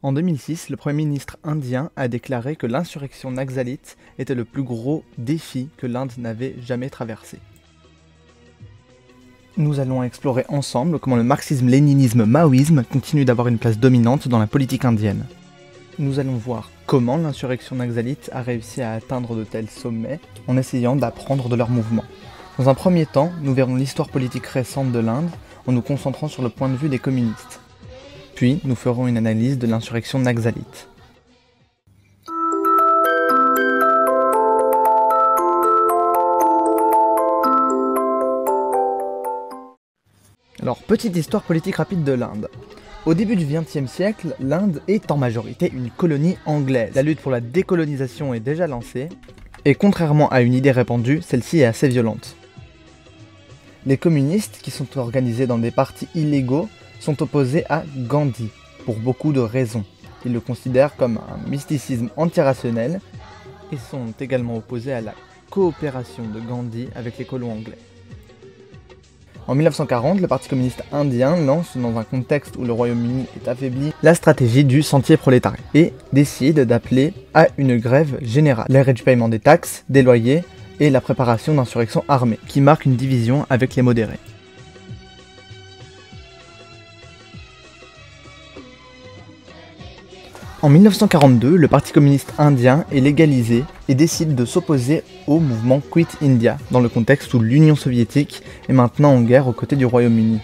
En 2006, le Premier ministre indien a déclaré que l'insurrection naxalite était le plus gros défi que l'Inde n'avait jamais traversé. Nous allons explorer ensemble comment le marxisme-léninisme-maoïsme continue d'avoir une place dominante dans la politique indienne. Nous allons voir comment l'insurrection naxalite a réussi à atteindre de tels sommets en essayant d'apprendre de leur mouvement. Dans un premier temps, nous verrons l'histoire politique récente de l'Inde en nous concentrant sur le point de vue des communistes. Puis, nous ferons une analyse de l'insurrection naxalite. Alors, petite histoire politique rapide de l'Inde. Au début du XXe siècle, l'Inde est en majorité une colonie anglaise. La lutte pour la décolonisation est déjà lancée, et contrairement à une idée répandue, celle-ci est assez violente. Les communistes, qui sont organisés dans des partis illégaux, sont opposés à Gandhi, pour beaucoup de raisons. Ils le considèrent comme un mysticisme antirationnel, et sont également opposés à la coopération de Gandhi avec les colons anglais. En 1940, le Parti communiste indien lance, dans un contexte où le Royaume-Uni est affaibli, la stratégie du sentier prolétariat et décide d'appeler à une grève générale. L'arrêt du paiement des taxes, des loyers et la préparation d'insurrections armées, qui marque une division avec les modérés. En 1942, le Parti communiste indien est légalisé et décide de s'opposer au mouvement Quit India, dans le contexte où l'Union soviétique est maintenant en guerre aux côtés du Royaume-Uni.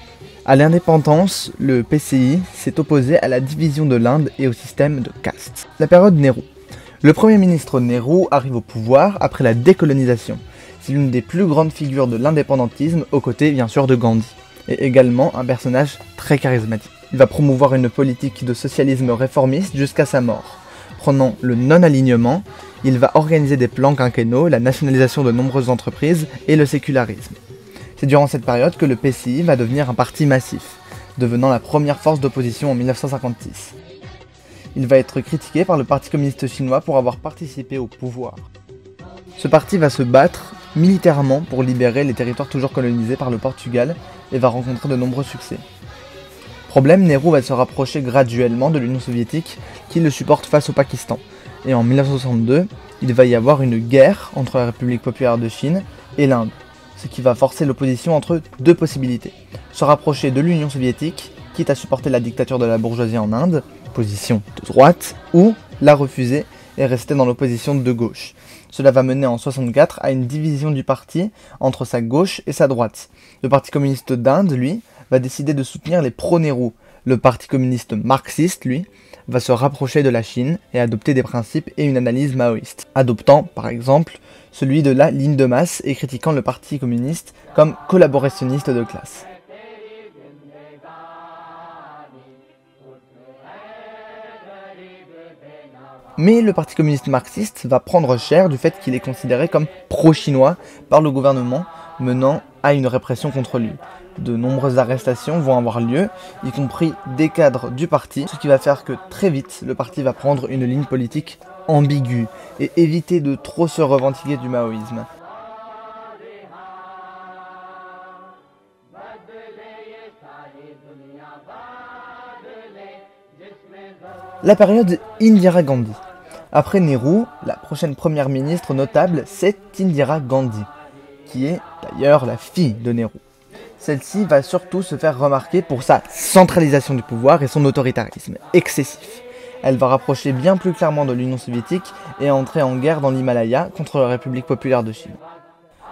À l'indépendance, le PCI s'est opposé à la division de l'Inde et au système de caste. La période Nehru. Le Premier ministre Nehru arrive au pouvoir après la décolonisation. C'est l'une des plus grandes figures de l'indépendantisme, aux côtés bien sûr de Gandhi, et également un personnage très charismatique. Il va promouvoir une politique de socialisme réformiste jusqu'à sa mort. Prenant le non-alignement, il va organiser des plans quinquennaux, la nationalisation de nombreuses entreprises et le sécularisme. C'est durant cette période que le PCI va devenir un parti massif, devenant la première force d'opposition en 1956. Il va être critiqué par le Parti communiste chinois pour avoir participé au pouvoir. Ce parti va se battre militairement pour libérer les territoires toujours colonisés par le Portugal et va rencontrer de nombreux succès. Problème, Nehru va se rapprocher graduellement de l'Union soviétique qui le supporte face au Pakistan. Et en 1962, il va y avoir une guerre entre la République populaire de Chine et l'Inde, ce qui va forcer l'opposition entre deux possibilités. Se rapprocher de l'Union soviétique, quitte à supporter la dictature de la bourgeoisie en Inde, position de droite, ou la refuser et rester dans l'opposition de gauche. Cela va mener en 1964 à une division du parti entre sa gauche et sa droite. Le Parti communiste d'Inde, lui, va décider de soutenir les pro-Nehru. Le Parti communiste marxiste, lui, va se rapprocher de la Chine et adopter des principes et une analyse maoïste, adoptant, par exemple, celui de la ligne de masse et critiquant le Parti communiste comme collaborationniste de classe. Mais le Parti communiste marxiste va prendre cher du fait qu'il est considéré comme pro-chinois par le gouvernement, menant à une répression contre lui. De nombreuses arrestations vont avoir lieu, y compris des cadres du parti, ce qui va faire que très vite, le parti va prendre une ligne politique ambiguë et éviter de trop se revendiquer du maoïsme. La période Indira Gandhi. Après Nehru, la prochaine première ministre notable, c'est Indira Gandhi, qui est d'ailleurs la fille de Nehru. Celle-ci va surtout se faire remarquer pour sa centralisation du pouvoir et son autoritarisme excessif. Elle va rapprocher bien plus clairement de l'Union soviétique et entrer en guerre dans l'Himalaya contre la République populaire de Chine.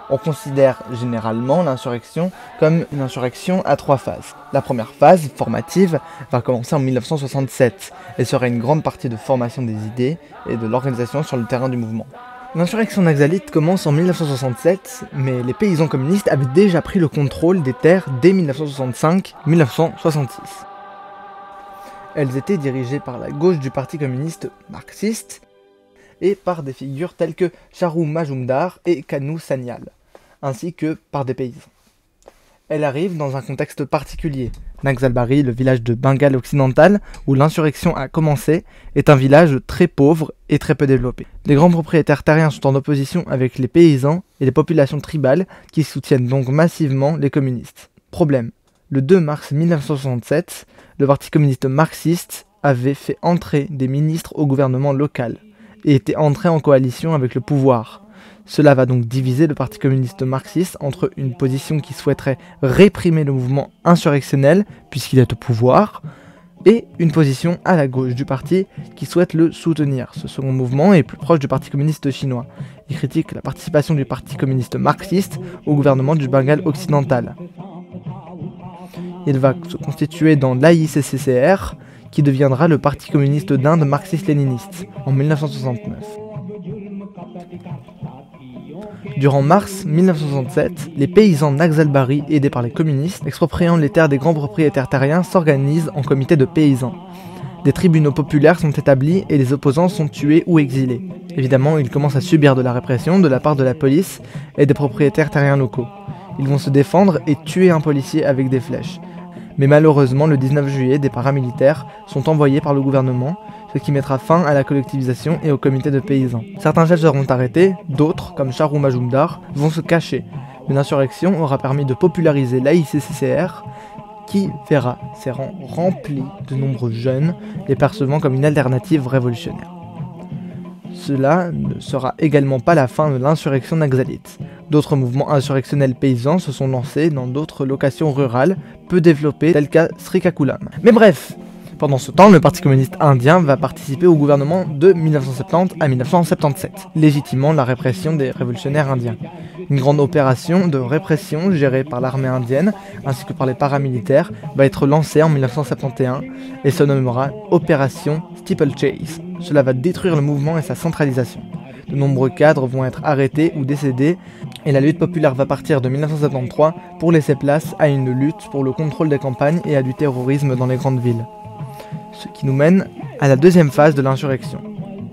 On considère généralement l'insurrection comme une insurrection à 3 phases. La première phase, formative, va commencer en 1967 et sera une grande partie de formation des idées et de l'organisation sur le terrain du mouvement. L'insurrection naxalite commence en 1967, mais les paysans communistes avaient déjà pris le contrôle des terres dès 1965-1966. Elles étaient dirigées par la gauche du Parti communiste marxiste et par des figures telles que Charu Majumdar et Kanu Sanyal, ainsi que par des paysans. Elle arrive dans un contexte particulier. Naxalbari, le village de Bengale occidental où l'insurrection a commencé, est un village très pauvre et très peu développé. Les grands propriétaires terriens sont en opposition avec les paysans et les populations tribales qui soutiennent donc massivement les communistes. Problème. Le 2 mars 1967, le Parti communiste marxiste avait fait entrer des ministres au gouvernement local et était entré en coalition avec le pouvoir. Cela va donc diviser le Parti communiste marxiste entre une position qui souhaiterait réprimer le mouvement insurrectionnel puisqu'il est au pouvoir, et une position à la gauche du parti qui souhaite le soutenir. Ce second mouvement est plus proche du Parti communiste chinois. Il critique la participation du Parti communiste marxiste au gouvernement du Bengale occidental. Il va se constituer dans l'AICCR, qui deviendra le Parti communiste d'Inde marxiste-léniniste en 1969. Durant mars 1967, les paysans Naxalbari, aidés par les communistes, expropriant les terres des grands propriétaires terriens, s'organisent en comité de paysans. Des tribunaux populaires sont établis et les opposants sont tués ou exilés. Évidemment, ils commencent à subir de la répression de la part de la police et des propriétaires terriens locaux. Ils vont se défendre et tuer un policier avec des flèches. Mais malheureusement, le 19 juillet, des paramilitaires sont envoyés par le gouvernement, ce qui mettra fin à la collectivisation et au comité de paysans. Certains chefs seront arrêtés, d'autres, comme Charou Majumdar, vont se cacher. Mais l'insurrection aura permis de populariser l'AICCR, qui verra ses rangs remplis de nombreux jeunes, les percevant comme une alternative révolutionnaire. Cela ne sera également pas la fin de l'insurrection naxalite. D'autres mouvements insurrectionnels paysans se sont lancés dans d'autres locations rurales peu développées telles qu'à Srikakulam. Mais bref, pendant ce temps, le Parti communiste indien va participer au gouvernement de 1970 à 1977, légitimant la répression des révolutionnaires indiens. Une grande opération de répression gérée par l'armée indienne ainsi que par les paramilitaires va être lancée en 1971 et se nommera Opération Steeplechase. Cela va détruire le mouvement et sa centralisation. De nombreux cadres vont être arrêtés ou décédés et la lutte populaire va partir de 1973 pour laisser place à une lutte pour le contrôle des campagnes et à du terrorisme dans les grandes villes. Ce qui nous mène à la deuxième phase de l'insurrection,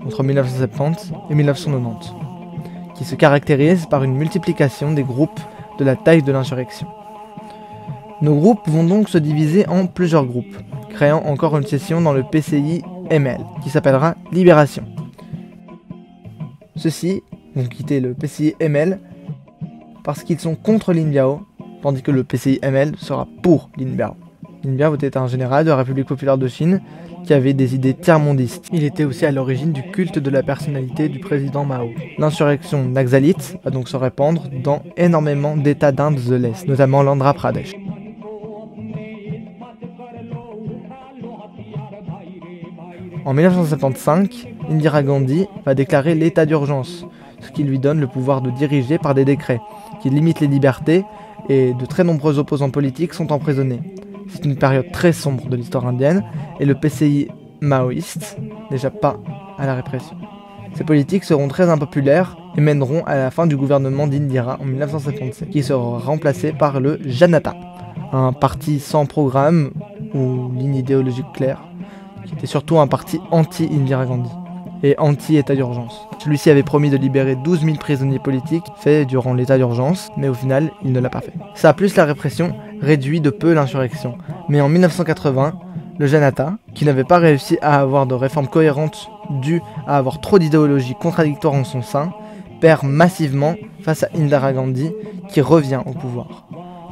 entre 1970 et 1990, qui se caractérise par une multiplication des groupes de la taille de l'insurrection. Nos groupes vont donc se diviser en plusieurs groupes, créant encore une section dans le PCI-ML, qui s'appellera Libération. Ceux-ci vont quitter le PCI-ML parce qu'ils sont contre Lin Biao, tandis que le PCI-ML sera pour Lin Biao. Lin Biao était un général de la République populaire de Chine qui avait des idées tiers-mondistes. Il était aussi à l'origine du culte de la personnalité du président Mao. L'insurrection naxalite va donc se répandre dans énormément d'États d'Inde de l'Est, notamment l'Andhra Pradesh. En 1975, Indira Gandhi va déclarer l'état d'urgence, ce qui lui donne le pouvoir de diriger par des décrets, qui limitent les libertés et de très nombreux opposants politiques sont emprisonnés. C'est une période très sombre de l'histoire indienne et le PCI maoïste n'échappe pas à la répression. Ces politiques seront très impopulaires et mèneront à la fin du gouvernement d'Indira en 1977, qui sera remplacé par le Janata, un parti sans programme ou ligne idéologique claire, qui était surtout un parti anti-Indira Gandhi et anti-état d'urgence. Celui-ci avait promis de libérer 12 000 prisonniers politiques faits durant l'état d'urgence, mais au final, il ne l'a pas fait. Ça, plus la répression, réduit de peu l'insurrection. Mais en 1980, le Janata, qui n'avait pas réussi à avoir de réformes cohérentes dues à avoir trop d'idéologies contradictoires en son sein, perd massivement face à Indira Gandhi, qui revient au pouvoir.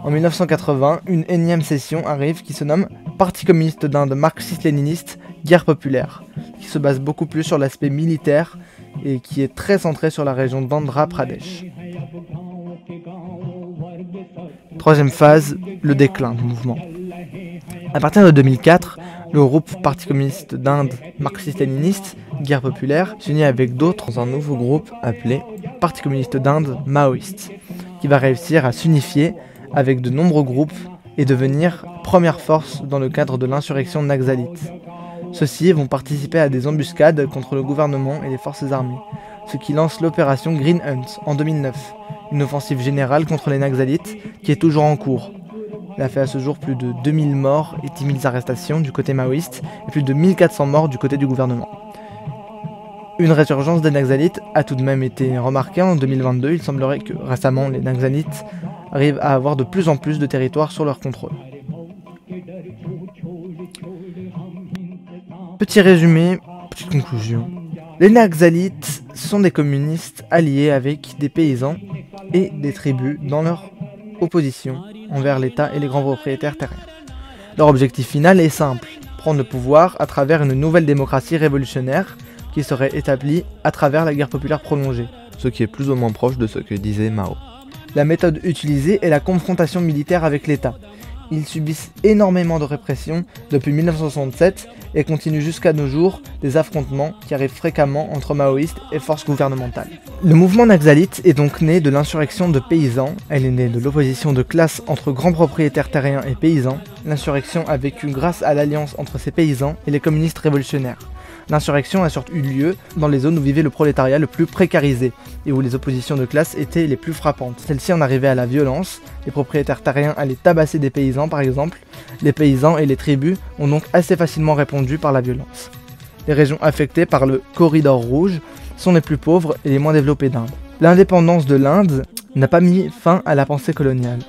En 1980, une énième session arrive qui se nomme Parti communiste d'Inde marxiste-léniniste, guerre populaire, qui se base beaucoup plus sur l'aspect militaire et qui est très centré sur la région d'Andhra Pradesh. Troisième phase, le déclin du mouvement. À partir de 2004, le groupe Parti communiste d'Inde marxiste-léniniste, guerre populaire, s'unit avec d'autres dans un nouveau groupe appelé Parti communiste d'Inde maoïste, qui va réussir à s'unifier avec de nombreux groupes et devenir première force dans le cadre de l'insurrection naxalite. Ceux-ci vont participer à des embuscades contre le gouvernement et les forces armées, ce qui lance l'opération Green Hunt en 2009, une offensive générale contre les naxalites qui est toujours en cours. Elle a fait à ce jour plus de 2000 morts et 10 000 arrestations du côté maoïste et plus de 1400 morts du côté du gouvernement. Une résurgence des naxalites a tout de même été remarquée en 2022. Il semblerait que récemment les naxalites arrivent à avoir de plus en plus de territoires sur leur contrôle. Petit résumé, petite conclusion. Les naxalites sont des communistes alliés avec des paysans et des tribus dans leur opposition envers l'État et les grands propriétaires terriens. Leur objectif final est simple, reprendre le pouvoir à travers une nouvelle démocratie révolutionnaire qui serait établie à travers la guerre populaire prolongée, ce qui est plus ou moins proche de ce que disait Mao. La méthode utilisée est la confrontation militaire avec l'État. Ils subissent énormément de répression depuis 1967 et continuent jusqu'à nos jours des affrontements qui arrivent fréquemment entre maoïstes et forces gouvernementales. Le mouvement naxalite est donc né de l'insurrection de paysans, elle est née de l'opposition de classe entre grands propriétaires terriens et paysans. L'insurrection a vécu grâce à l'alliance entre ces paysans et les communistes révolutionnaires. L'insurrection a surtout eu lieu dans les zones où vivait le prolétariat le plus précarisé et où les oppositions de classe étaient les plus frappantes. Celles-ci en arrivaient à la violence, les propriétaires terriens allaient tabasser des paysans par exemple, les paysans et les tribus ont donc assez facilement répondu par la violence. Les régions affectées par le corridor rouge sont les plus pauvres et les moins développées d'Inde. L'indépendance de l'Inde n'a pas mis fin à la pensée coloniale,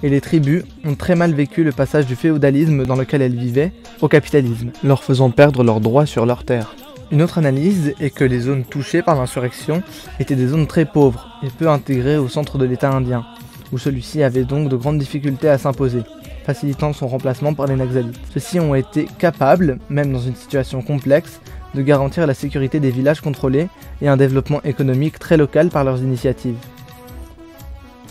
et les tribus ont très mal vécu le passage du féodalisme dans lequel elles vivaient au capitalisme, leur faisant perdre leurs droits sur leurs terres. Une autre analyse est que les zones touchées par l'insurrection étaient des zones très pauvres et peu intégrées au centre de l'État indien, où celui-ci avait donc de grandes difficultés à s'imposer, facilitant son remplacement par les naxalites. Ceux-ci ont été capables, même dans une situation complexe, de garantir la sécurité des villages contrôlés et un développement économique très local par leurs initiatives.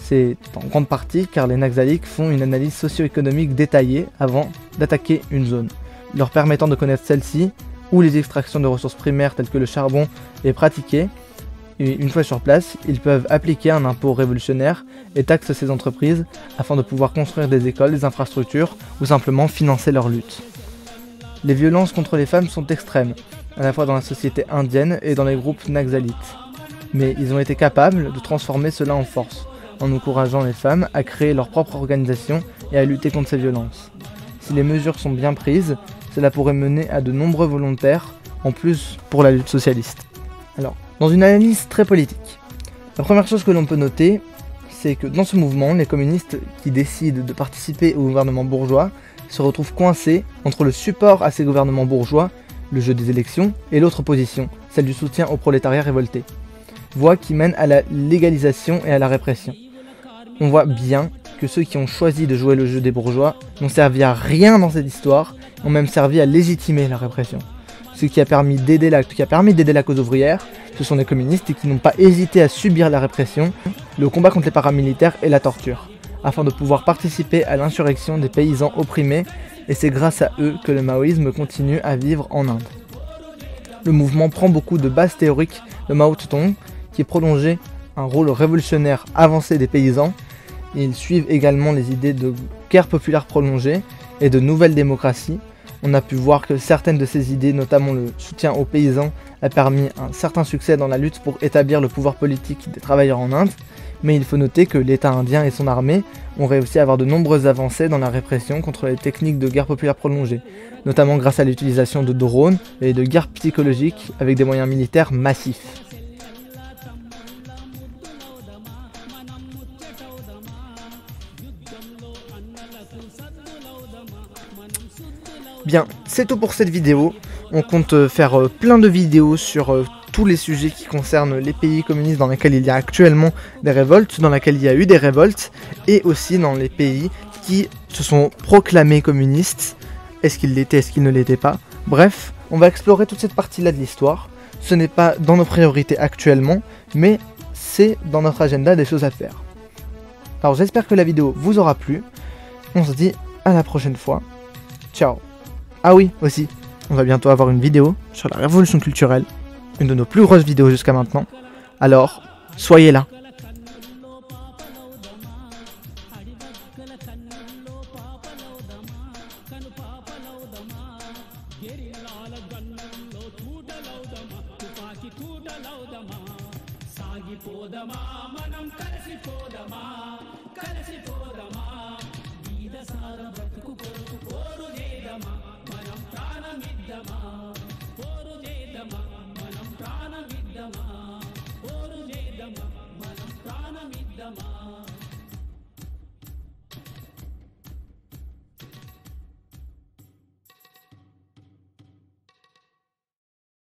C'est en grande partie car les naxalites font une analyse socio-économique détaillée avant d'attaquer une zone, leur permettant de connaître celle-ci, où les extractions de ressources primaires telles que le charbon est pratiquée, et une fois sur place, ils peuvent appliquer un impôt révolutionnaire et taxer ces entreprises afin de pouvoir construire des écoles, des infrastructures ou simplement financer leur lutte. Les violences contre les femmes sont extrêmes, à la fois dans la société indienne et dans les groupes naxalites, mais ils ont été capables de transformer cela en force, en encourageant les femmes à créer leur propre organisation et à lutter contre ces violences. Si les mesures sont bien prises, cela pourrait mener à de nombreux volontaires, en plus pour la lutte socialiste. Alors, dans une analyse très politique, la première chose que l'on peut noter, c'est que dans ce mouvement, les communistes qui décident de participer au gouvernement bourgeois se retrouvent coincés entre le support à ces gouvernements bourgeois, le jeu des élections, et l'autre position, celle du soutien au prolétariat révolté. Voie qui mène à la légalisation et à la répression. On voit bien que ceux qui ont choisi de jouer le jeu des bourgeois n'ont servi à rien dans cette histoire, ont même servi à légitimer la répression. Ce qui a permis d'aider la cause ouvrière, ce sont les communistes qui n'ont pas hésité à subir la répression, le combat contre les paramilitaires et la torture, afin de pouvoir participer à l'insurrection des paysans opprimés, et c'est grâce à eux que le maoïsme continue à vivre en Inde. Le mouvement prend beaucoup de bases théoriques de Mao Tse-tung, qui prolongeait un rôle révolutionnaire avancé des paysans. Ils suivent également les idées de guerre populaire prolongée et de nouvelle démocratie. On a pu voir que certaines de ces idées, notamment le soutien aux paysans, a permis un certain succès dans la lutte pour établir le pouvoir politique des travailleurs en Inde, mais il faut noter que l'État indien et son armée ont réussi à avoir de nombreuses avancées dans la répression contre les techniques de guerre populaire prolongée, notamment grâce à l'utilisation de drones et de guerre psychologique avec des moyens militaires massifs. Bien, c'est tout pour cette vidéo. On compte faire plein de vidéos sur tous les sujets qui concernent les pays communistes dans lesquels il y a actuellement des révoltes, dans lesquels il y a eu des révoltes, et aussi dans les pays qui se sont proclamés communistes. Est-ce qu'ils l'étaient, est-ce qu'ils ne l'étaient pas? Bref, on va explorer toute cette partie-là de l'histoire. Ce n'est pas dans nos priorités actuellement, mais c'est dans notre agenda des choses à faire. Alors j'espère que la vidéo vous aura plu. On se dit à la prochaine fois. Ciao. Ah oui, aussi, on va bientôt avoir une vidéo sur la révolution culturelle, une de nos plus grosses vidéos jusqu'à maintenant. Alors, soyez là. మనం ప్రాణమిద్దమా